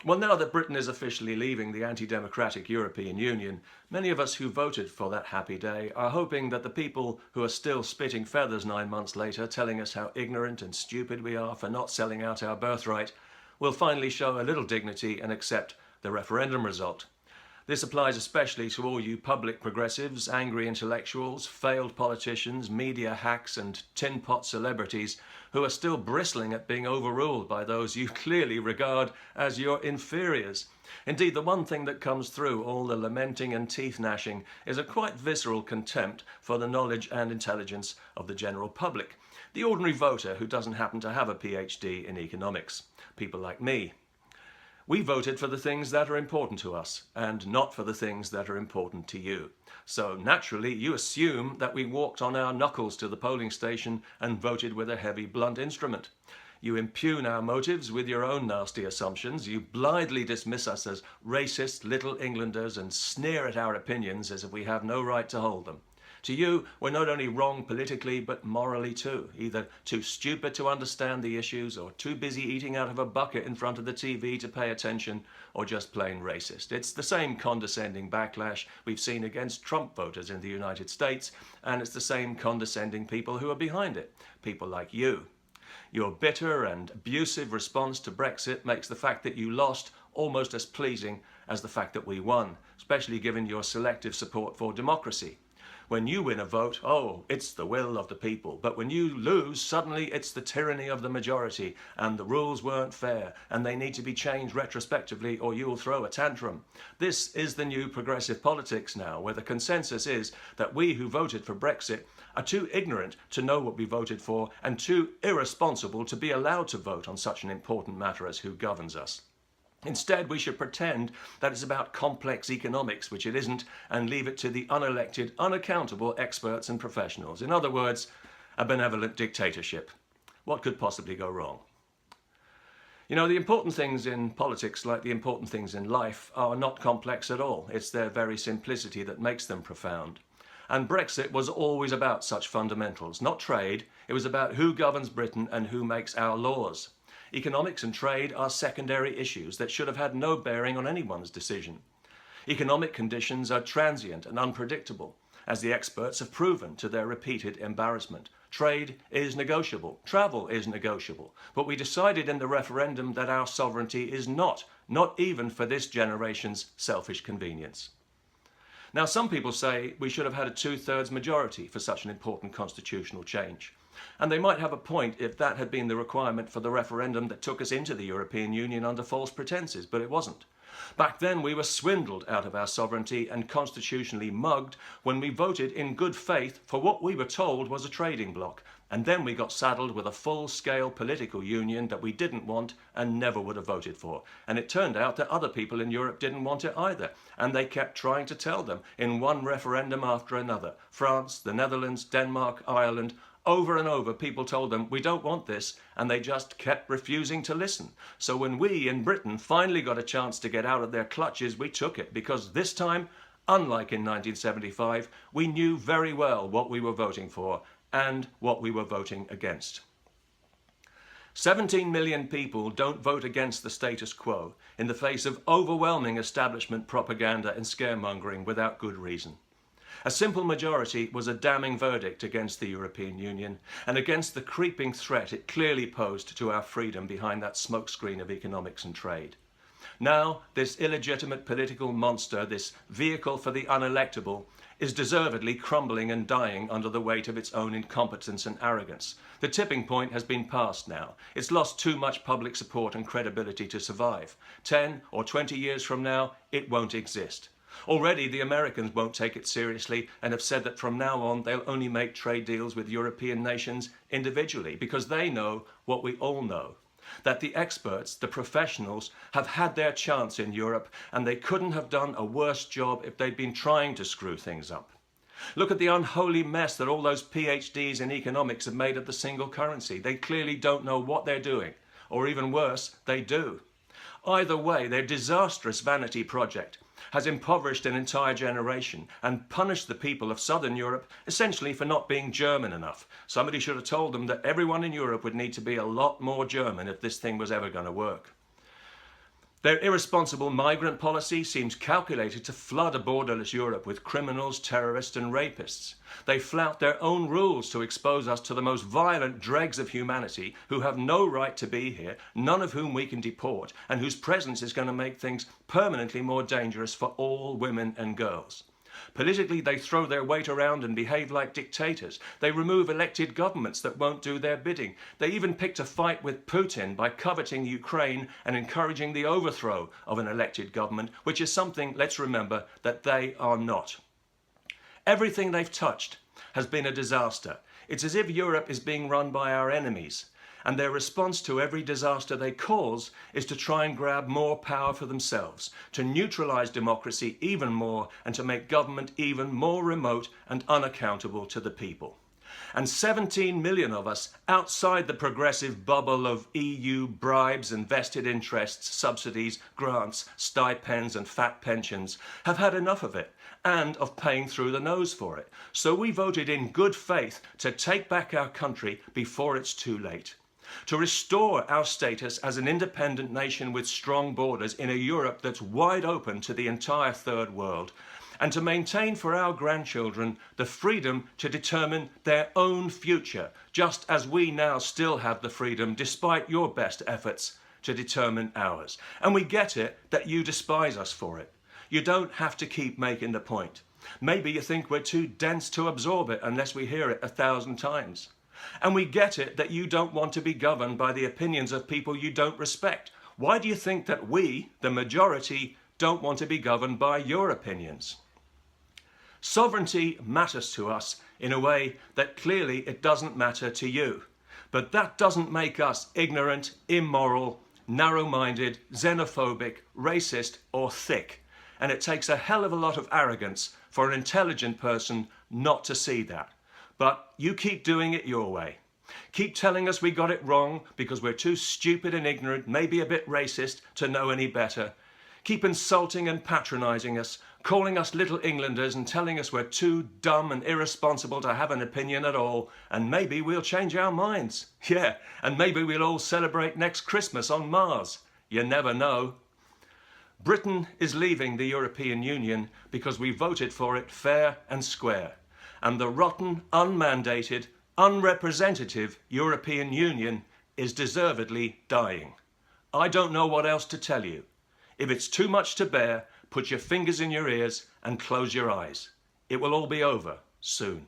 Well, now that Britain is officially leaving the anti-democratic European Union, many of us who voted for that happy day are hoping that the people who are still spitting feathers 9 months later, telling us how ignorant and stupid we are for not selling out our birthright, will finally show a little dignity and accept the referendum result. This applies especially to all you public progressives, angry intellectuals, failed politicians, media hacks and tin pot celebrities who are still bristling at being overruled by those you clearly regard as your inferiors. Indeed, the one thing that comes through all the lamenting and teeth gnashing is a quite visceral contempt for the knowledge and intelligence of the general public, the ordinary voter who doesn't happen to have a PhD in economics, people like me. We voted for the things that are important to us and not for the things that are important to you. So naturally, you assume that we walked on our knuckles to the polling station and voted with a heavy, blunt instrument. You impugn our motives with your own nasty assumptions. You blithely dismiss us as racist little Englanders and sneer at our opinions as if we have no right to hold them. To you, we're not only wrong politically, but morally too. Either too stupid to understand the issues, or too busy eating out of a bucket in front of the TV to pay attention, or just plain racist. It's the same condescending backlash we've seen against Trump voters in the United States, and it's the same condescending people who are behind it, people like you. Your bitter and abusive response to Brexit makes the fact that you lost almost as pleasing as the fact that we won, especially given your selective support for democracy. When you win a vote, oh, it's the will of the people. But when you lose, suddenly it's the tyranny of the majority and the rules weren't fair and they need to be changed retrospectively or you'll throw a tantrum. This is the new progressive politics now, where the consensus is that we who voted for Brexit are too ignorant to know what we voted for and too irresponsible to be allowed to vote on such an important matter as who governs us. Instead, we should pretend that it's about complex economics, which it isn't, and leave it to the unelected, unaccountable experts and professionals. In other words, a benevolent dictatorship. What could possibly go wrong? You know, the important things in politics, like the important things in life, are not complex at all. It's their very simplicity that makes them profound. And Brexit was always about such fundamentals, not trade. It was about who governs Britain and who makes our laws. Economics and trade are secondary issues that should have had no bearing on anyone's decision. Economic conditions are transient and unpredictable, as the experts have proven to their repeated embarrassment. Trade is negotiable, travel is negotiable, but we decided in the referendum that our sovereignty is not even for this generation's selfish convenience. Now, some people say we should have had a 2/3 majority for such an important constitutional change. And they might have a point if that had been the requirement for the referendum that took us into the European Union under false pretenses, but it wasn't. Back then we were swindled out of our sovereignty and constitutionally mugged when we voted in good faith for what we were told was a trading bloc. And then we got saddled with a full-scale political union that we didn't want and never would have voted for. And it turned out that other people in Europe didn't want it either. And they kept trying to tell them in one referendum after another. France, the Netherlands, Denmark, Ireland. Over and over, people told them, we don't want this, and they just kept refusing to listen. So when we in Britain finally got a chance to get out of their clutches, we took it, because this time, unlike in 1975, we knew very well what we were voting for and what we were voting against. 17 million people don't vote against the status quo in the face of overwhelming establishment propaganda and scaremongering without good reason. A simple majority was a damning verdict against the European Union and against the creeping threat it clearly posed to our freedom behind that smokescreen of economics and trade. Now, this illegitimate political monster, this vehicle for the unelectable, is deservedly crumbling and dying under the weight of its own incompetence and arrogance. The tipping point has been passed now. It's lost too much public support and credibility to survive. 10 or 20 years from now, it won't exist. Already the Americans won't take it seriously and have said that from now on they'll only make trade deals with European nations individually, because they know what we all know, that the experts, the professionals, have had their chance in Europe and they couldn't have done a worse job if they'd been trying to screw things up. Look at the unholy mess that all those PhDs in economics have made of the single currency. They clearly don't know what they're doing, or even worse, they do. Either way, their disastrous vanity project has impoverished an entire generation and punished the people of Southern Europe essentially for not being German enough. Somebody should have told them that everyone in Europe would need to be a lot more German if this thing was ever going to work. Their irresponsible migrant policy seems calculated to flood a borderless Europe with criminals, terrorists and rapists. They flout their own rules to expose us to the most violent dregs of humanity who have no right to be here, none of whom we can deport, and whose presence is going to make things permanently more dangerous for all women and girls. Politically, they throw their weight around and behave like dictators. They remove elected governments that won't do their bidding. They even picked a fight with Putin by coveting Ukraine and encouraging the overthrow of an elected government, which is something, let's remember, that they are not. Everything they've touched has been a disaster. It's as if Europe is being run by our enemies, and their response to every disaster they cause is to try and grab more power for themselves, to neutralise democracy even more, and to make government even more remote and unaccountable to the people. And 17 million of us outside the progressive bubble of EU bribes and vested interests, subsidies, grants, stipends and fat pensions have had enough of it and of paying through the nose for it. So we voted in good faith to take back our country before it's too late, to restore our status as an independent nation with strong borders in a Europe that's wide open to the entire third world, and to maintain for our grandchildren the freedom to determine their own future, just as we now still have the freedom, despite your best efforts, to determine ours. And we get it that you despise us for it. You don't have to keep making the point. Maybe you think we're too dense to absorb it unless we hear it 1,000 times. And we get it that you don't want to be governed by the opinions of people you don't respect. Why do you think that we, the majority, don't want to be governed by your opinions? Sovereignty matters to us in a way that clearly it doesn't matter to you. But that doesn't make us ignorant, immoral, narrow-minded, xenophobic, racist or thick. And it takes a hell of a lot of arrogance for an intelligent person not to see that. But you keep doing it your way. Keep telling us we got it wrong because we're too stupid and ignorant, maybe a bit racist, to know any better. Keep insulting and patronising us, calling us little Englanders and telling us we're too dumb and irresponsible to have an opinion at all, and maybe we'll change our minds. Yeah, and maybe we'll all celebrate next Christmas on Mars. You never know. Britain is leaving the European Union because we voted for it fair and square. And the rotten, unmandated, unrepresentative European Union is deservedly dying. I don't know what else to tell you. If it's too much to bear, put your fingers in your ears and close your eyes. It will all be over soon.